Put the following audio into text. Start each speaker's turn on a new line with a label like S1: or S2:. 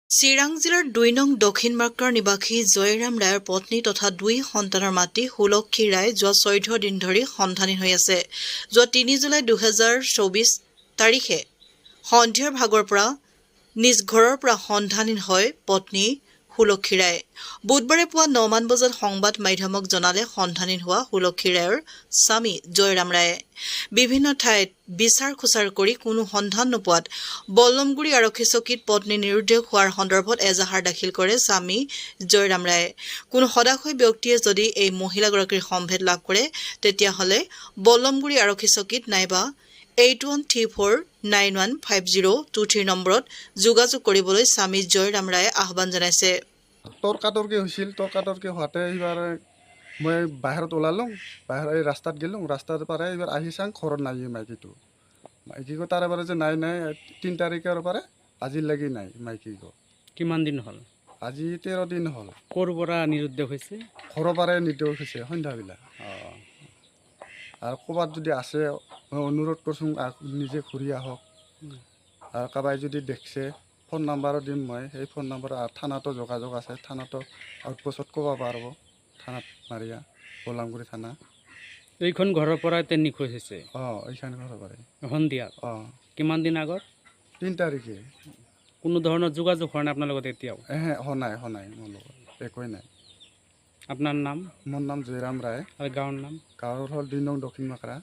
S1: চিৰাং জিলাৰ ২ নং দক্ষিণ মাৰ্কৰ নিবাসী জয়ৰাম ৰায়ৰ পত্নী তথা ২ সন্তানৰ মাতৃ সুলক্ষী ৰায় যোৱা ১৪ দিন ধৰি সন্ধানহীন হৈ আছে। যোৱা ৩ জুলাই ২০২৪ তাৰিখে সন্ধিয়াৰ ভাগৰ পৰা নিজ ঘৰৰ পৰা সন্ধানহীন হয় পত্নী সুলক্ষী ৰায়। বুধবাৰে পুৱা ৯ মান বজাত সংবাদ মাধ্যমক জনালে সন্ধানহীন হোৱা সুলক্ষী ৰায়ৰ স্বামী জয়ৰাম ৰায়ে। বিভিন্ন ঠাইত বিচাৰ খোচাৰ কৰি কোনো সন্ধান নোপোৱাত বল্লমগুৰি আৰক্ষী চকীত পত্নী নিৰুদ্দেশ হোৱাৰ সন্দৰ্ভত এজাহাৰ দাখিল কৰে স্বামী জয়ৰাম ৰায়ে। কোনো সদাশয় ব্যক্তিয়ে যদি এই মহিলাগৰাকীৰ সম্ভেদ লাভ কৰে তেতিয়াহ'লে বল্লমগুৰি আৰক্ষী চকীত নাইবা 8134915023 নম্বৰত যোগাযোগ কৰিবলৈ স্বামী জয়ৰাম ৰায়ে আহ্বান জনাইছে।
S2: তৰ্কাতৰ্কি হৈছিল, তৰ্কাতৰ্কি হোৱাতে এইবাৰ মই বাহিৰত ওলালোঁ, বাহিৰত এই ৰাস্তাত গ'লোঁ, ৰাস্তাৰ পৰা এইবাৰ আহি চাং ঘৰত নাই মাইকীটো। মাইকীকো তাৰে পৰা যে নাই ৩ তাৰিখৰ পৰা আজিলৈকে নাই মাইকীকো।
S3: কিমান দিন হ'ল?
S2: আজি 13 দিন হ'ল।
S3: ক'ৰ পৰা নিৰুদ্দেশ হৈছে?
S2: ঘৰৰ পৰাই নিৰ্দেশ হৈছে সন্ধ্যাবিলাক। আৰু ক'ৰবাত যদি আছে মই অনুৰোধ কৰিছোঁ নিজে ঘূৰি আহক। আৰু কাৰোবাই যদি দেখছে ফোন নাম্বাৰো দিম মই, সেই ফোন নাম্বাৰ থানাতো যোগাযোগ আছে, থানাতো আউটপোষ্টত ক'ব পাৰিব, থানাত মাৰিয়া বল্লমগুৰি থানা।
S3: এইখন ঘৰৰ পৰা এতিয়া নিখোজ হৈছে?
S2: এইখন ঘৰৰ পৰাই
S3: সন্ধিয়া? কিমান দিন আগত?
S2: ৩ তাৰিখে।
S3: কোনো ধৰণৰ যোগাযোগ হোৱা নাই আপোনাৰ লগত এতিয়াও?
S2: হোৱা নাই মোৰ লগত একোৱেই নাই।
S3: আপোনাৰ নাম?
S2: মোৰ নাম জয়ৰাম ৰায়।
S3: আৰু গাঁৱৰ নাম?
S2: গাঁৱৰ হ'ল ২ নং দক্ষিণ মাকৰা।